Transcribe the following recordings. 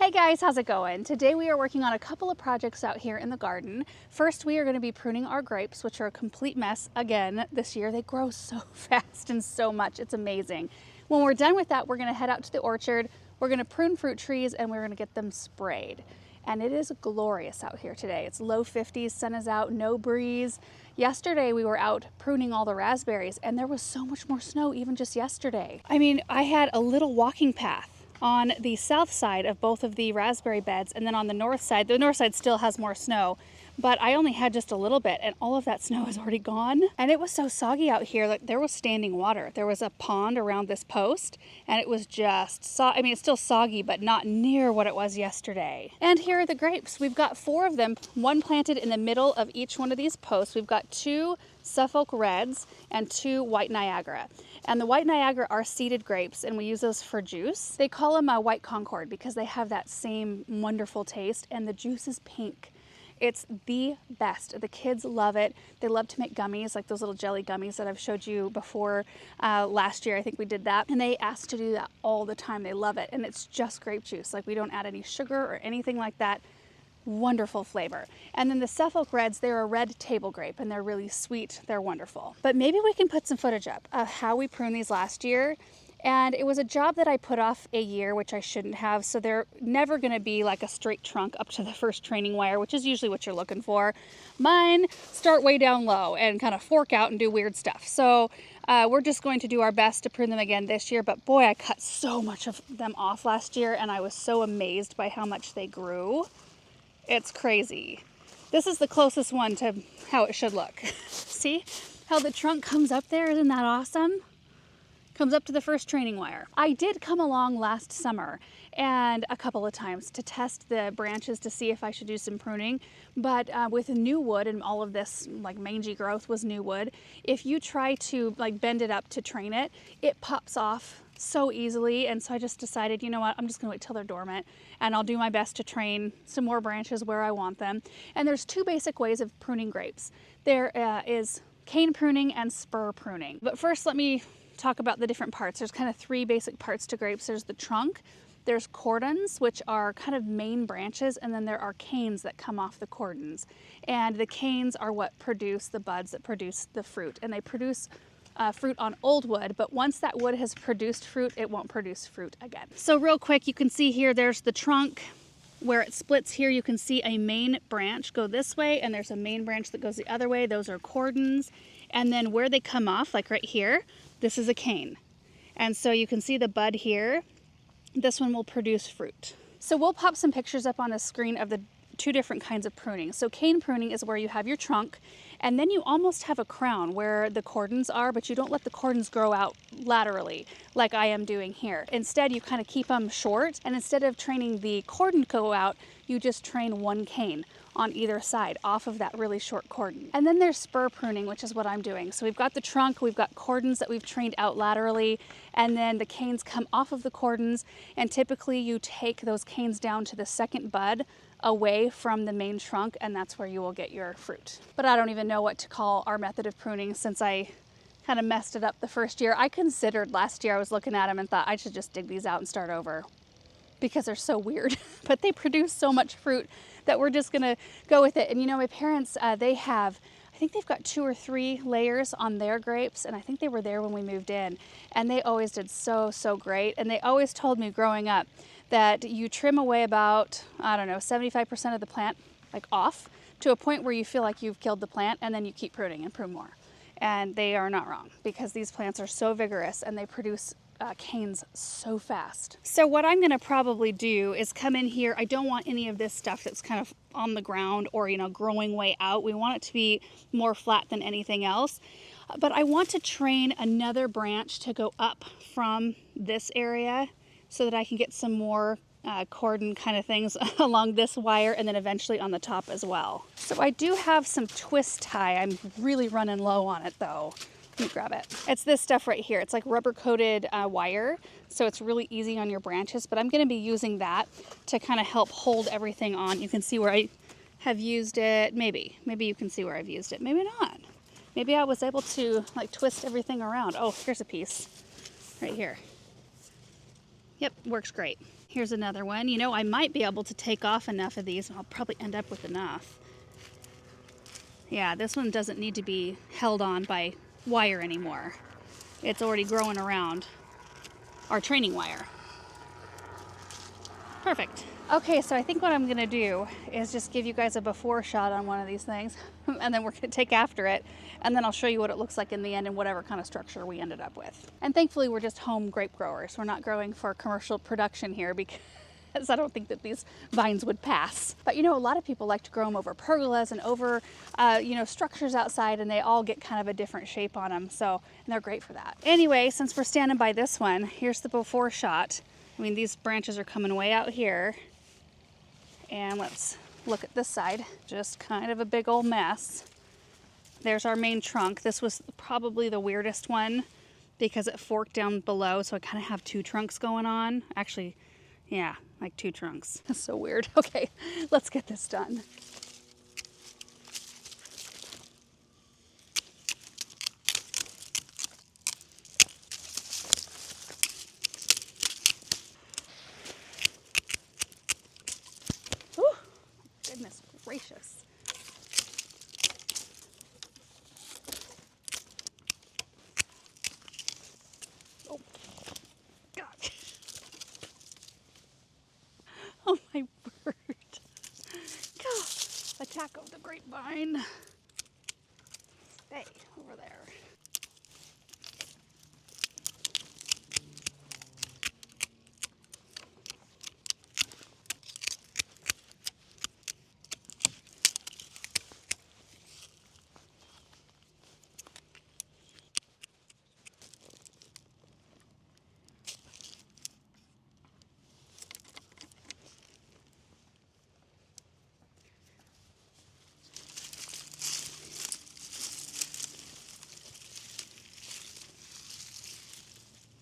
Hey guys, how's it going? Today we are working on a couple of projects out here in the garden. First, we are going to be pruning our grapes, which are a complete mess again this year. They grow so fast and so much. It's amazing. When we're done with that, we're going to head out to the orchard. We're going to prune fruit trees and we're going to get them sprayed. And it is glorious out here today. It's low 50s, sun is out, no breeze. Yesterday we were out pruning all the raspberries and there was so much more snow even just yesterday. I mean, I had a little walking path on the south side of both of the raspberry beds, and then on the north side still has more snow, but I only had just a little bit and all of that snow is already gone. And it was so soggy out here that there was standing water. There was a pond around this post and it was just, I mean, it's still soggy, but not near what it was yesterday. And here are the grapes. We've got 4 of them, one planted in the middle of each one of these posts. We've got 2 Suffolk Reds and 2 White Niagara. And the White Niagara are seeded grapes and we use those for juice. They call them a White Concord because they have that same wonderful taste and the juice is pink. It's the best. The kids love it. They love to make gummies, like those little jelly gummies that I've showed you before last year. I think we did that. And they ask to do that all the time. They love it. And it's just grape juice. Like we don't add any sugar or anything like that. Wonderful flavor. And then the Suffolk Reds, they're a red table grape and they're really sweet. They're wonderful. But maybe we can put some footage up of how we pruned these last year. And it was a job that I put off a year, which I shouldn't have. So they're never going to be like a straight trunk up to the first training wire, which is usually what you're looking for. Mine start way down low and kind of fork out and do weird stuff. So we're just going to do our best to prune them again this year. But boy, I cut so much of them off last year and I was so amazed by how much they grew. It's crazy. This is the closest one to how it should look. See how the trunk comes up there? Isn't that awesome? Comes up to the first training wire. I did come along last summer and a couple of times to test the branches to see if I should do some pruning. But with new wood and all of this like mangy growth was new wood, if you try to like bend it up to train it, it pops off so easily. And so I just decided, you know what, I'm just gonna wait till they're dormant and I'll do my best to train some more branches where I want them. And there's 2 basic ways of pruning grapes. There is cane pruning and spur pruning. But first let me talk about the different parts. There's kind of 3 basic parts to grapes. There's the trunk, there's cordons, which are kind of main branches, and then there are canes that come off the cordons. And the canes are what produce the buds that produce the fruit. And they produce fruit on old wood, but once that wood has produced fruit, it won't produce fruit again. So real quick, you can see here, there's the trunk. Where it splits here, you can see a main branch go this way, and there's a main branch that goes the other way. Those are cordons. And then where they come off, like right here, this is a cane. And so you can see the bud here. This one will produce fruit. So we'll pop some pictures up on the screen of the 2 different kinds of pruning. So cane pruning is where you have your trunk and then you almost have a crown where the cordons are, but you don't let the cordons grow out laterally like I am doing here. Instead, you kind of keep them short, and instead of training the cordon to go out, you just train 1 cane on either side off of that really short cordon. And then there's spur pruning, which is what I'm doing. So we've got the trunk, we've got cordons that we've trained out laterally, and then the canes come off of the cordons, and typically you take those canes down to the second bud away from the main trunk, and that's where you will get your fruit. But I don't even know what to call our method of pruning since I kind of messed it up the first year. I considered last year, I was looking at them and thought I should just dig these out and start over because they're so weird, but they produce so much fruit that we're just gonna go with it. And you know, my parents, I think they've got 2 or 3 layers on their grapes, and I think they were there when we moved in, and they always did so great. And they always told me growing up that you trim away about, I don't know, 75% of the plant like off to a point where you feel like you've killed the plant, and then you keep pruning and prune more. And they are not wrong because these plants are so vigorous and they produce canes so fast. So what I'm gonna probably do is come in here. I don't want any of this stuff that's kind of on the ground or, you know, growing way out. We want it to be more flat than anything else. But I want to train another branch to go up from this area so that I can get some more cordon kind of things along this wire and then eventually on the top as well. So I do have some twist tie. I'm really running low on it though. Let me grab it. It's this stuff right here. It's like rubber coated wire, so it's really easy on your branches, but I'm gonna be using that to kind of help hold everything on. You can see where I have used it. Maybe you can see where I've used it. Maybe not. Maybe I was able to like twist everything around. Oh, here's a piece right here. Yep, works great. Here's another one. You know, I might be able to take off enough of these, and I'll probably end up with enough. Yeah, this one doesn't need to be held on by wire anymore. It's already growing around our training wire. Perfect. Okay, so I think what I'm gonna do is just give you guys a before shot on one of these things, and then we're gonna take after it, and then I'll show you what it looks like in the end and whatever kind of structure we ended up with. And thankfully we're just home grape growers. We're not growing for commercial production here because I don't think that these vines would pass. But you know, a lot of people like to grow them over pergolas and over, you know, structures outside, and they all get kind of a different shape on them. So, and they're great for that. Anyway, since we're standing by this one, here's the before shot. I mean, these branches are coming way out here. And let's look at this side. Just kind of a big old mess. There's our main trunk. This was probably the weirdest one because it forked down below, so I kind of have two trunks going on. Actually, yeah, like two trunks. That's so weird. Okay, let's get this done. Goodness gracious. Oh, God. Oh, my word. God. Attack of the grapevine. Stay over there.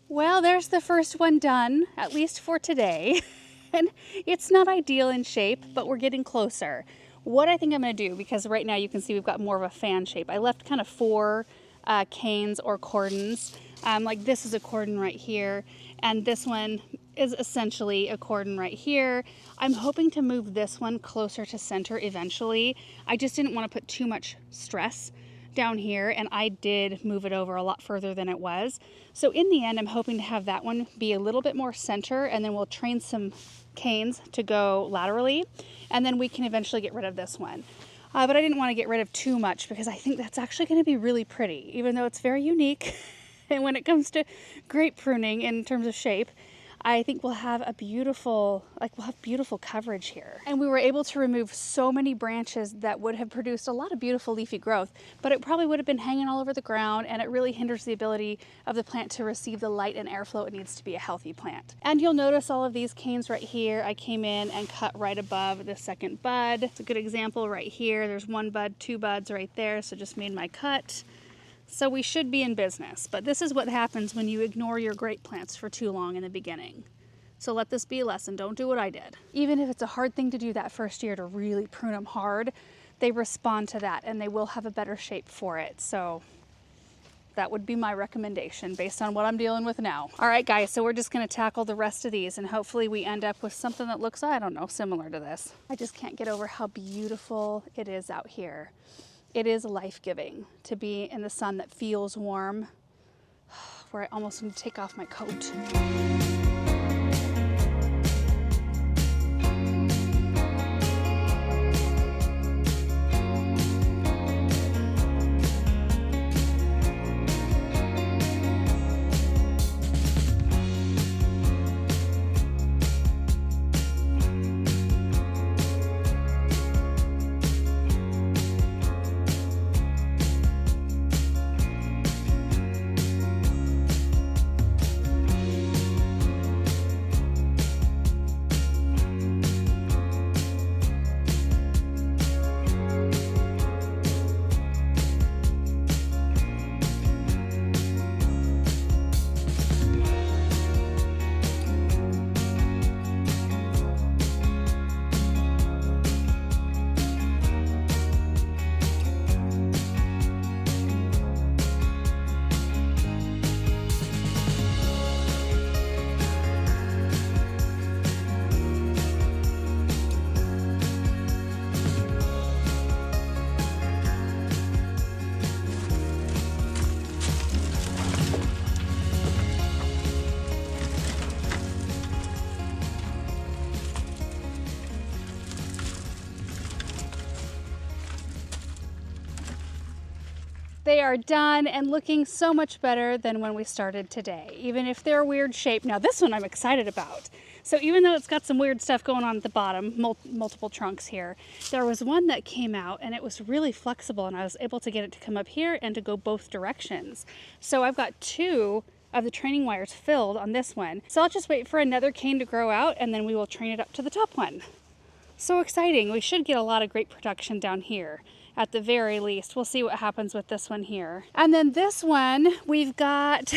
Well, there's the first one done, at least for today. And it's not ideal in shape, but we're getting closer. What I think I'm going to do, because right now you can see we've got more of a fan shape. I left kind of 4 canes or cordons. Like this is a cordon right here, and this one is essentially a cordon right here. I'm hoping to move this one closer to center eventually. I just didn't want to put too much stress down here, and I did move it over a lot further than it was. So in the end, I'm hoping to have that one be a little bit more center, and then we'll train some canes to go laterally, and then we can eventually get rid of this one. But I didn't want to get rid of too much because I think that's actually going to be really pretty, even though it's very unique. And when it comes to grape pruning in terms of shape, I think we'll have a beautiful, we'll have beautiful coverage here. And we were able to remove so many branches that would have produced a lot of beautiful leafy growth, but it probably would have been hanging all over the ground, and it really hinders the ability of the plant to receive the light and airflow it needs to be a healthy plant. And you'll notice all of these canes right here, I came in and cut right above the second bud. It's a good example right here. There's 1 bud, 2 buds right there, so just made my cut. So we should be in business, but this is what happens when you ignore your grape plants for too long in the beginning. So let this be a lesson. Don't do what I did. Even if it's a hard thing to do that first year, to really prune them hard, they respond to that and they will have a better shape for it. So that would be my recommendation based on what I'm dealing with now. All right, guys, so we're just gonna tackle the rest of these, and hopefully we end up with something that looks, I don't know, similar to this. I just can't get over how beautiful it is out here. It is life-giving to be in the sun that feels warm, where I almost need to take off my coat. They are done and looking so much better than when we started today, even if they're weird shape. Now this one I'm excited about. So even though it's got some weird stuff going on at the bottom, multiple trunks here, there was one that came out and it was really flexible, and I was able to get it to come up here and to go both directions. So I've got 2 of the training wires filled on this one. So I'll just wait for another cane to grow out and then we will train it up to the top one. So exciting. We should get a lot of great production down here. At the very least, we'll see what happens with this one here. And then this one, we've got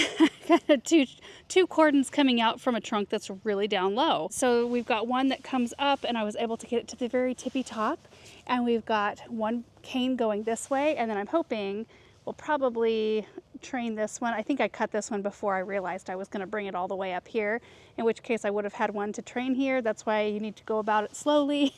two cordons coming out from a trunk that's really down low. So we've got one that comes up and I was able to get it to the very tippy top. And we've got one cane going this way. And then I'm hoping we'll probably train this one. I think I cut this one before I realized I was gonna bring it all the way up here, in which case I would have had one to train here. That's why you need to go about it slowly.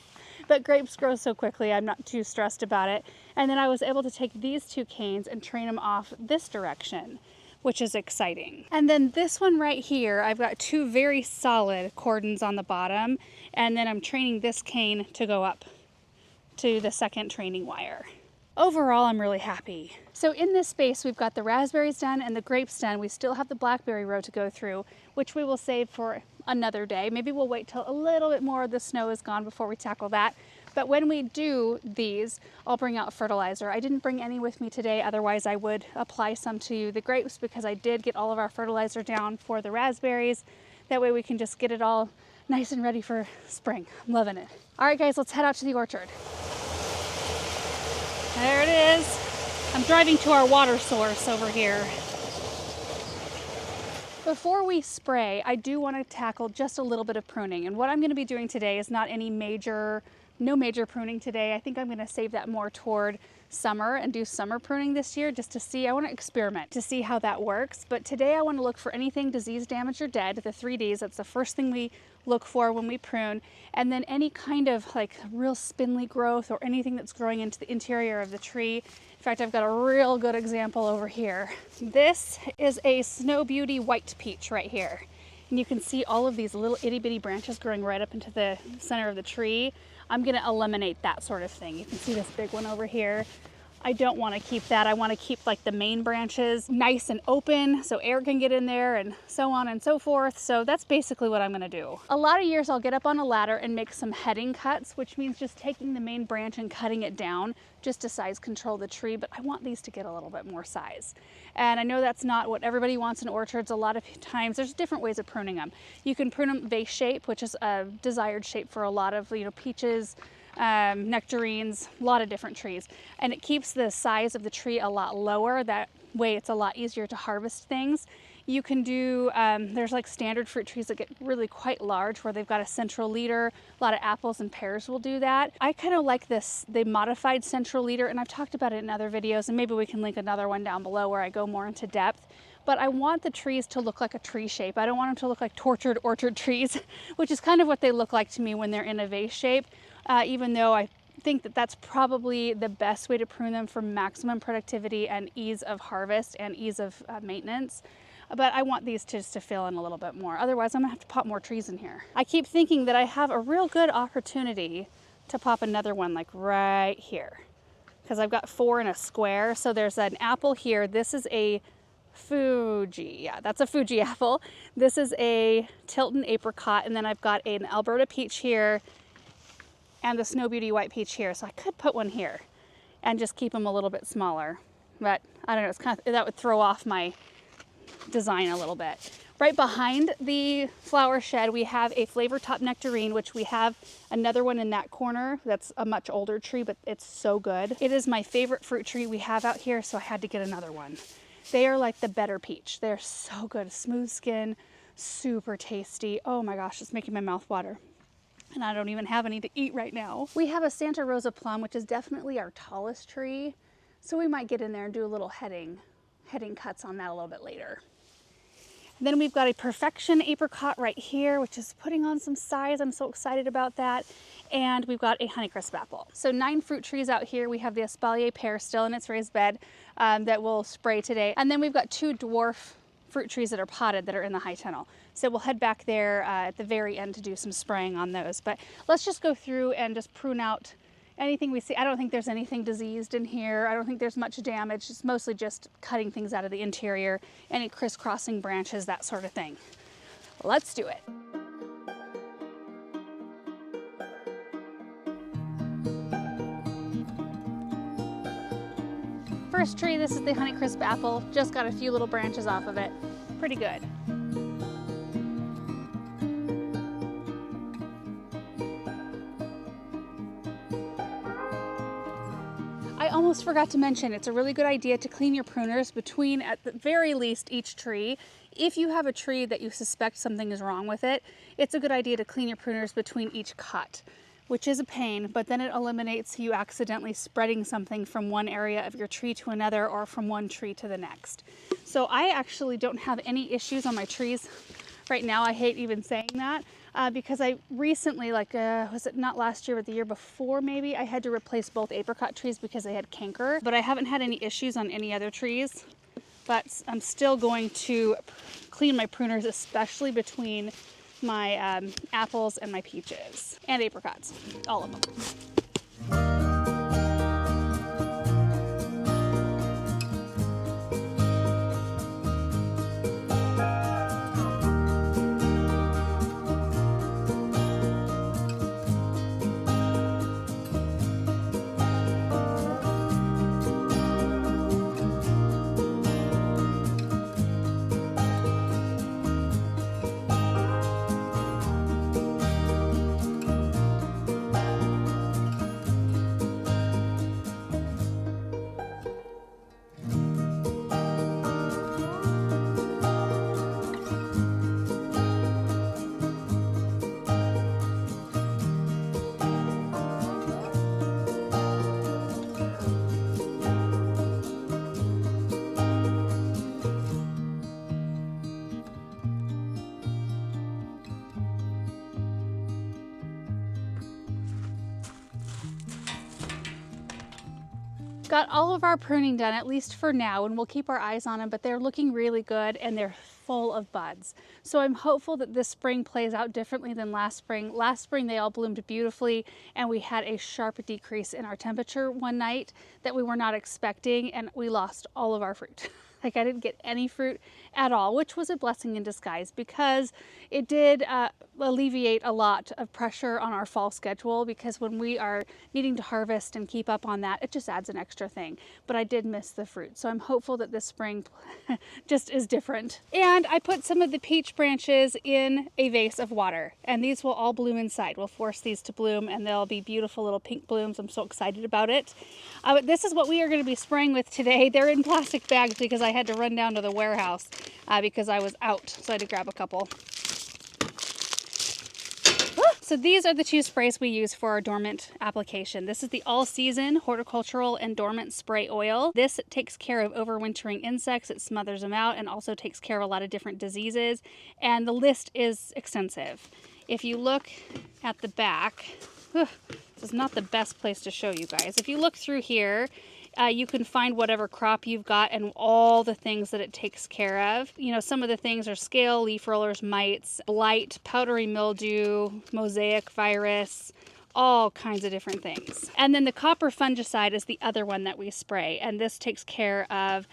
But grapes grow so quickly, I'm not too stressed about it. And then I was able to take these 2 canes and train them off this direction, which is exciting. And then this one right here, I've got 2 very solid cordons on the bottom, and then I'm training this cane to go up to the second training wire. Overall, I'm really happy. So in this space, we've got the raspberries done and the grapes done. We still have the blackberry row to go through, which we will save for another day. Maybe we'll wait till a little bit more of the snow is gone before we tackle that. But when we do these, I'll bring out fertilizer. I didn't bring any with me today, otherwise I would apply some to the grapes because I did get all of our fertilizer down for the raspberries. That way we can just get it all nice and ready for spring. I'm loving it. All right guys, let's head out to the orchard. There it is. I'm driving to our water source over here. Before we spray, I do want to tackle just a little bit of pruning. And what I'm going to be doing today is not any no major pruning today. I think I'm going to save that more toward summer and do summer pruning this year just to see. I want to experiment to see how that works. But today I want to look for anything disease, damaged, or dead, the 3 Ds. That's the first thing we look for when we prune. And then any kind of like real spindly growth or anything that's growing into the interior of the tree. In fact, I've got a real good example over here. This is a Snow Beauty white peach right here. And you can see all of these little itty bitty branches growing right up into the center of the tree. I'm gonna eliminate that sort of thing. You can see this big one over here. I don't want to keep that. I want to keep like the main branches nice and open so air can get in there and so on and so forth. So that's basically what I'm going to do. A lot of years I'll get up on a ladder and make some heading cuts, which means just taking the main branch and cutting it down just to size control the tree. But I want these to get a little bit more size. And I know that's not what everybody wants in orchards. A lot of times there's different ways of pruning them. You can prune them vase shape, which is a desired shape for a lot of peaches, nectarines, a lot of different trees, and it keeps the size of the tree a lot lower. That way it's a lot easier to harvest things. You can do, there's like standard fruit trees that get really quite large where they've got a central leader. A lot of apples and pears will do that. I kind of like the modified central leader, and I've talked about it in other videos, and maybe we can link another one down below where I go more into depth. But I want the trees to look like a tree shape. I don't want them to look like tortured orchard trees, which is kind of what they look like to me when they're in a vase shape. Even though I think that that's probably the best way to prune them for maximum productivity and ease of harvest and ease of maintenance. But I want these just to fill in a little bit more. Otherwise, I'm gonna have to pop more trees in here. I keep thinking that I have a real good opportunity to pop another one like right here, because I've got 4 in a square. So there's an apple here. This is a Fuji, yeah, that's a Fuji apple. This is a Tilton apricot, and then I've got an Alberta peach here, and the Snow Beauty white peach here. So I could put one here and just keep them a little bit smaller. But I don't know, it's kind of, that would throw off my design a little bit. Right behind the flower shed, we have a flavor top nectarine, which we have another one in that corner. That's a much older tree, but it's so good. It is my favorite fruit tree we have out here, so I had to get another one. They are like the better peach. They're so good, smooth skin, super tasty. Oh my gosh, it's making my mouth water. And I don't even have any to eat right now. We have a Santa Rosa plum, which is definitely our tallest tree. So we might get in there and do a little heading cuts on that a little bit later. Then we've got a Perfection apricot right here, which is putting on some size. I'm so excited about that. And we've got a Honeycrisp apple. So 9 fruit trees out here. We have the Espalier pear still in its raised bed that we'll spray today. And then we've got 2 dwarf fruit trees that are potted that are in the high tunnel. So we'll head back there at the very end to do some spraying on those. But let's just go through and just prune out anything we see. I don't think there's anything diseased in here. I don't think there's much damage. It's mostly just cutting things out of the interior, any crisscrossing branches, that sort of thing. Let's do it. First tree, this is the Honeycrisp apple. Just got a few little branches off of it. Pretty good. I almost forgot to mention, it's a really good idea to clean your pruners between, at the very least, each tree. If you have a tree that you suspect something is wrong with it, it's a good idea to clean your pruners between each cut, which is a pain, but then it eliminates you accidentally spreading something from one area of your tree to another or from one tree to the next. So I actually don't have any issues on my trees right now. I hate even saying that because I recently, was it not last year but the year before maybe, I had to replace both apricot trees because they had canker, but I haven't had any issues on any other trees. But I'm still going to clean my pruners, especially between my apples and my peaches and apricots, all of them. Got all of our pruning done, at least for now, and we'll keep our eyes on them, but they're looking really good and they're full of buds. So I'm hopeful that this spring plays out differently than last spring. Last spring they all bloomed beautifully and we had a sharp decrease in our temperature one night that we were not expecting, and we lost all of our fruit. Like, I didn't get any fruit at all, which was a blessing in disguise because it did alleviate a lot of pressure on our fall schedule, because when we are needing to harvest and keep up on that, it just adds an extra thing. But I did miss the fruit, so I'm hopeful that this spring just is different. And I put some of the peach branches in a vase of water, and these will all bloom inside. We'll force these to bloom and they'll be beautiful little pink blooms. I'm so excited about it. But this is what we are going to be spraying with today. They're in plastic bags because I had to run down to the warehouse because I was out, so I had to grab a couple. So these are the two sprays we use for our dormant application. This is the all-season horticultural and dormant spray oil. This takes care of overwintering insects, it smothers them out, and also takes care of a lot of different diseases. And the list is extensive. If you look at the back, this is not the best place to show you guys. If you look through here, you can find whatever crop you've got and all the things that it takes care of. You know, some of the things are scale, leaf rollers, mites, blight, powdery mildew, mosaic virus, all kinds of different things. And then the copper fungicide is the other one that we spray, and this takes care of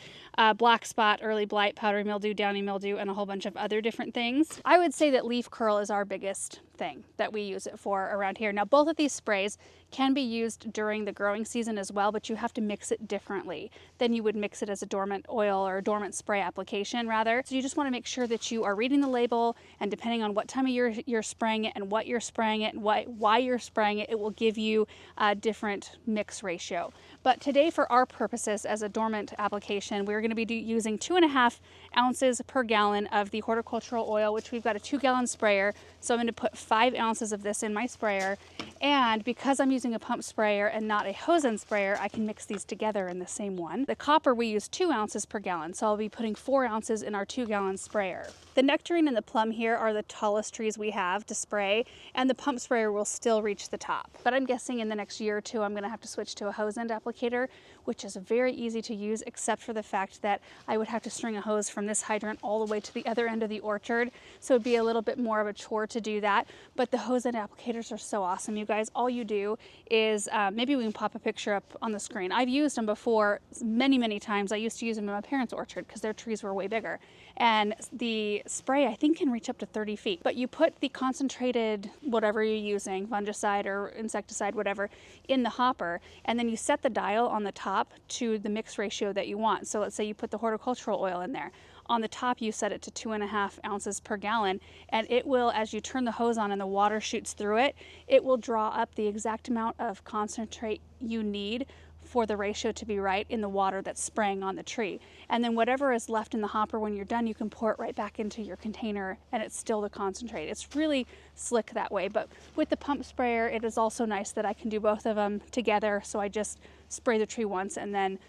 black spot, early blight, powdery mildew, downy mildew, and a whole bunch of other different things. I would say that leaf curl is our biggest thing that we use it for around here. Now, both of these sprays can be used during the growing season as well, but you have to mix it differently than you would mix it as a dormant oil or a dormant spray application rather. So you just want to make sure that you are reading the label, and depending on what time of year you're spraying it and what you're spraying it and why you're spraying it, it will give you a different mix ratio. But today, for our purposes as a dormant application, we're going to be using 2.5 ounces per gallon of the horticultural oil, which we've got a 2-gallon sprayer. So I'm going to put 5 ounces of this in my sprayer. And because I'm using a pump sprayer and not a hose end sprayer, I can mix these together in the same one. The copper, we use 2 ounces per gallon. So I'll be putting 4 ounces in our 2-gallon sprayer. The nectarine and the plum here are the tallest trees we have to spray, and the pump sprayer will still reach the top. But I'm guessing in the next year or two, I'm going to have to switch to a hose end applicator, which is very easy to use, except for the fact that I would have to string a hose from this hydrant all the way to the other end of the orchard. So it'd be a little bit more of a chore to do that. but the hose end applicators are so awesome, you guys. All you do is, maybe we can pop a picture up on the screen. I've used them before many times. I used to use them in my parents' orchard because their trees were way bigger. And the spray, I think, can reach up to 30 feet. But you put the concentrated, whatever you're using, fungicide or insecticide, whatever, in the hopper, and then you set the dial on the top to the mix ratio that you want. So let's say you put the horticultural oil in there. On the top, you set it to 2.5 ounces per gallon, and it will, as you turn the hose on and the water shoots through it, it will draw up the exact amount of concentrate you need for the ratio to be right in the water that's spraying on the tree. And then whatever is left in the hopper when you're done, you can pour it right back into your container and it's still the concentrate. It's really slick that way. But with the pump sprayer, it is also nice that I can do both of them together. So I just spray the tree once and then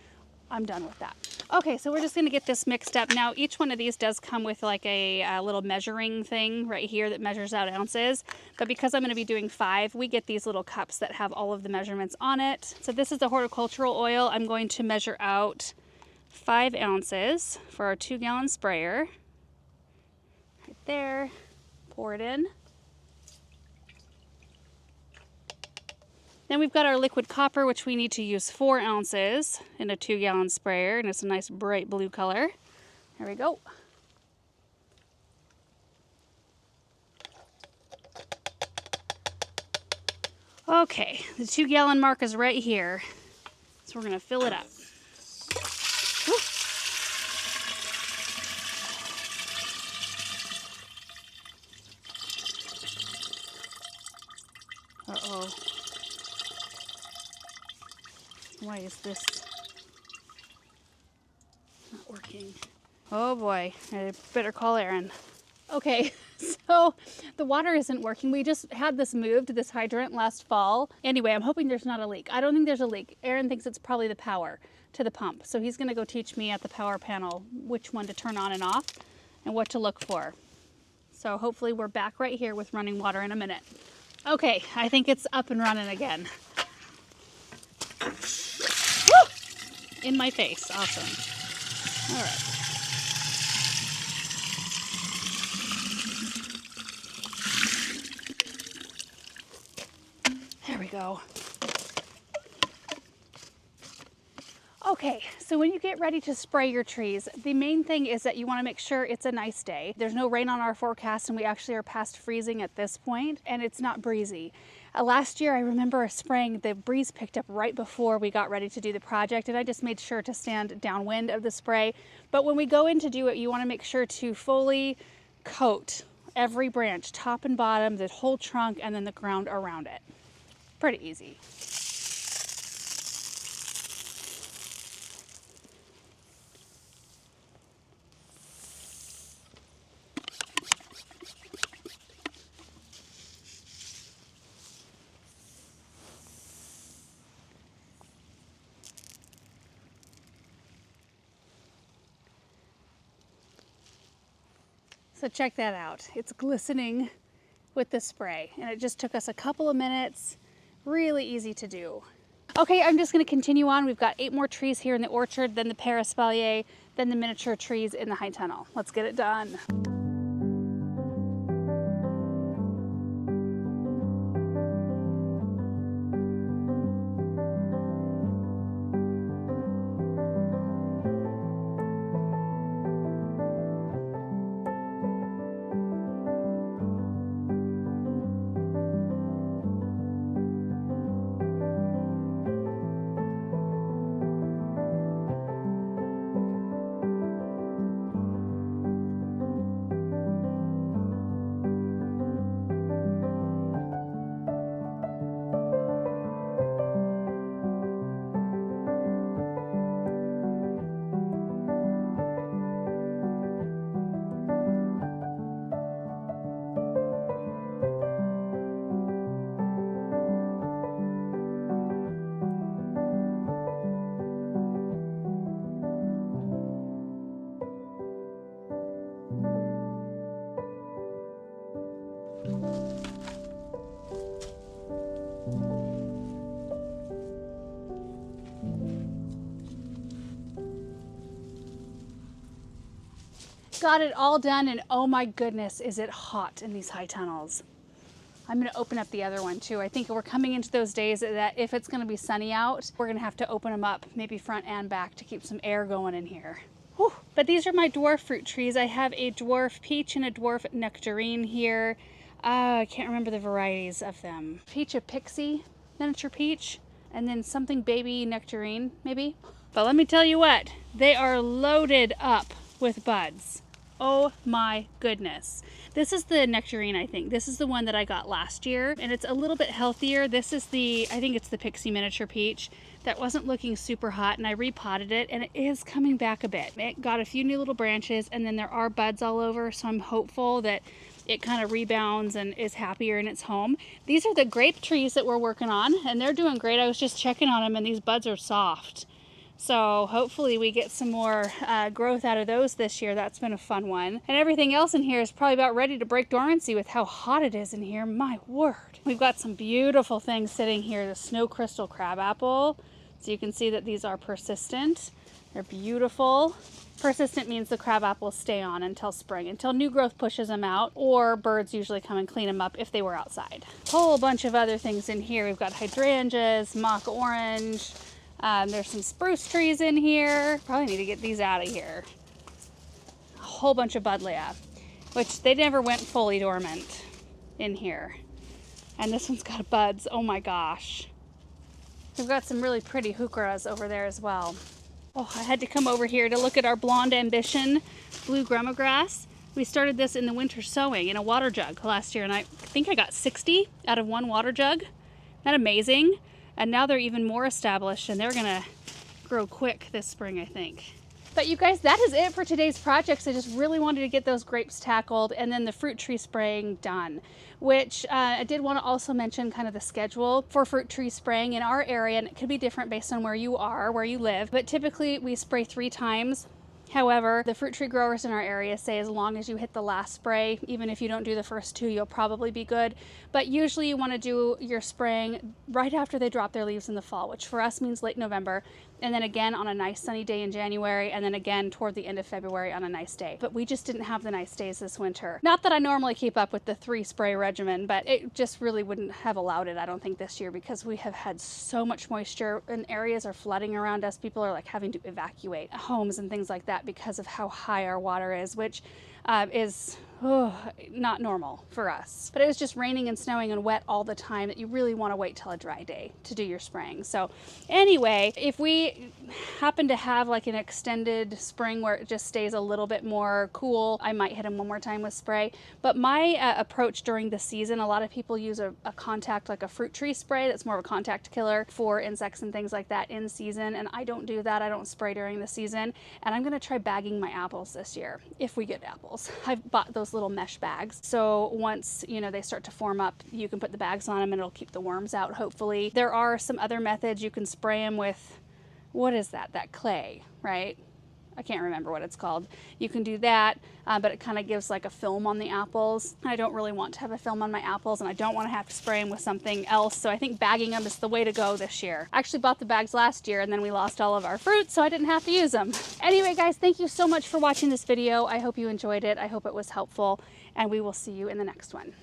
I'm done with that. Okay, so we're just gonna get this mixed up. Now, each one of these does come with like a little measuring thing right here that measures out ounces. But because I'm gonna be doing 5, we get these little cups that have all of the measurements on it. So this is the horticultural oil. I'm going to measure out 5 ounces for our 2-gallon sprayer. Right there, pour it in. Then we've got our liquid copper, which we need to use 4 ounces in a 2-gallon sprayer, and it's a nice bright blue color. There we go. Okay, the 2-gallon mark is right here, so we're gonna fill it up. Woo. Uh-oh. Why is this not working? Oh boy, I better call Aaron. Okay, so the water isn't working. We just had this moved, this hydrant, last fall. Anyway, I'm hoping there's not a leak. I don't think there's a leak. Aaron thinks it's probably the power to the pump. So he's gonna go teach me at the power panel which one to turn on and off and what to look for. So hopefully we're back right here with running water in a minute. Okay, I think it's up and running again. In my face. Awesome. All right. There we go. Okay, so when you get ready to spray your trees, the main thing is that you want to make sure it's a nice day. There's no rain on our forecast, and we actually are past freezing at this point, and it's not breezy. Last year, I remember spraying, the breeze picked up right before we got ready to do the project, and I just made sure to stand downwind of the spray. But when we go in to do it, you want to make sure to fully coat every branch, top and bottom, the whole trunk, and then the ground around it. Pretty easy. So check that out. It's glistening with the spray, and it just took us a couple of minutes. Really easy to do. Okay, I'm just gonna continue on. We've got 8 more trees here in the orchard, then the Paris espalier, then the miniature trees in the high tunnel. Let's get it done. Got it all done, and oh my goodness, is it hot in these high tunnels. I'm gonna open up the other one too. I think we're coming into those days that if it's gonna be sunny out, we're gonna have to open them up, maybe front and back, to keep some air going in here. Whew. But these are my dwarf fruit trees. I have a dwarf peach and a dwarf nectarine here. I can't remember the varieties of them. Peach, a pixie, miniature peach, and then something baby nectarine, maybe. But let me tell you what, they are loaded up with buds. Oh my goodness. This is the nectarine, I think. This is the one that I got last year, and it's a little bit healthier. This is the, I think it's the Pixie miniature peach that wasn't looking super hot, and I repotted it, and it is coming back a bit. It got a few new little branches, and then there are buds all over, so I'm hopeful that it kind of rebounds and is happier in its home. These are the grape trees that we're working on, and they're doing great. I was just checking on them, and these buds are soft. So hopefully we get some more growth out of those this year. That's been a fun one. And everything else in here is probably about ready to break dormancy with how hot it is in here. My word. We've got some beautiful things sitting here. The snow crystal crabapple. So you can see that these are persistent. They're beautiful. Persistent means the crabapples stay on until spring, until new growth pushes them out, or birds usually come and clean them up if they were outside. Whole bunch of other things in here. We've got hydrangeas, mock orange. There's some spruce trees in here. Probably need to get these out of here. A whole bunch of buddleia, which they never went fully dormant in here. And this one's got buds. Oh my gosh. We've got some really pretty heucheras over there as well. Oh, I had to come over here to look at our Blonde Ambition blue gramagrass. We started this in the winter sowing in a water jug last year, and I think I got 60 out of one water jug. Isn't that amazing? And now they're even more established, and they're gonna grow quick this spring, I think. But you guys, that is it for today's projects. I just really wanted to get those grapes tackled and then the fruit tree spraying done, which I did want to also mention kind of the schedule for fruit tree spraying in our area, and it could be different based on where you are, where you live. But typically we spray 3 times. However, the fruit tree growers in our area say as long as you hit the last spray, even if you don't do the first 2, you'll probably be good. But usually you want to do your spraying right after they drop their leaves in the fall, which for us means late November, and then again on a nice sunny day in January, and then again toward the end of February on a nice day. But we just didn't have the nice days this winter. Not that I normally keep up with the 3 spray regimen, but it just really wouldn't have allowed it, I don't think, this year, because we have had so much moisture and areas are flooding around us. People are like having to evacuate homes and things like that because of how high our water is, which is not normal for us. But it was just raining and snowing and wet all the time that you really want to wait till a dry day to do your spraying. So anyway, if we happen to have like an extended spring where it just stays a little bit more cool, I might hit them one more time with spray. But my approach during the season, a lot of people use a contact, like a fruit tree spray that's more of a contact killer for insects and things like that in season, and I don't do that. I don't spray during the season, and I'm going to try bagging my apples this year if we get apples. I've bought those little mesh bags, so once they start to form up, you can put the bags on them and it'll keep the worms out, hopefully. There are some other methods. You can spray them with, what is that clay, right? I can't remember what it's called. You can do that, but it kind of gives like a film on the apples. I don't really want to have a film on my apples, and I don't want to have to spray them with something else, so I think bagging them is the way to go this year. I actually bought the bags last year, and then we lost all of our fruit, so I didn't have to use them. Anyway, guys, thank you so much for watching this video. I hope you enjoyed it. I hope it was helpful, and we will see you in the next one.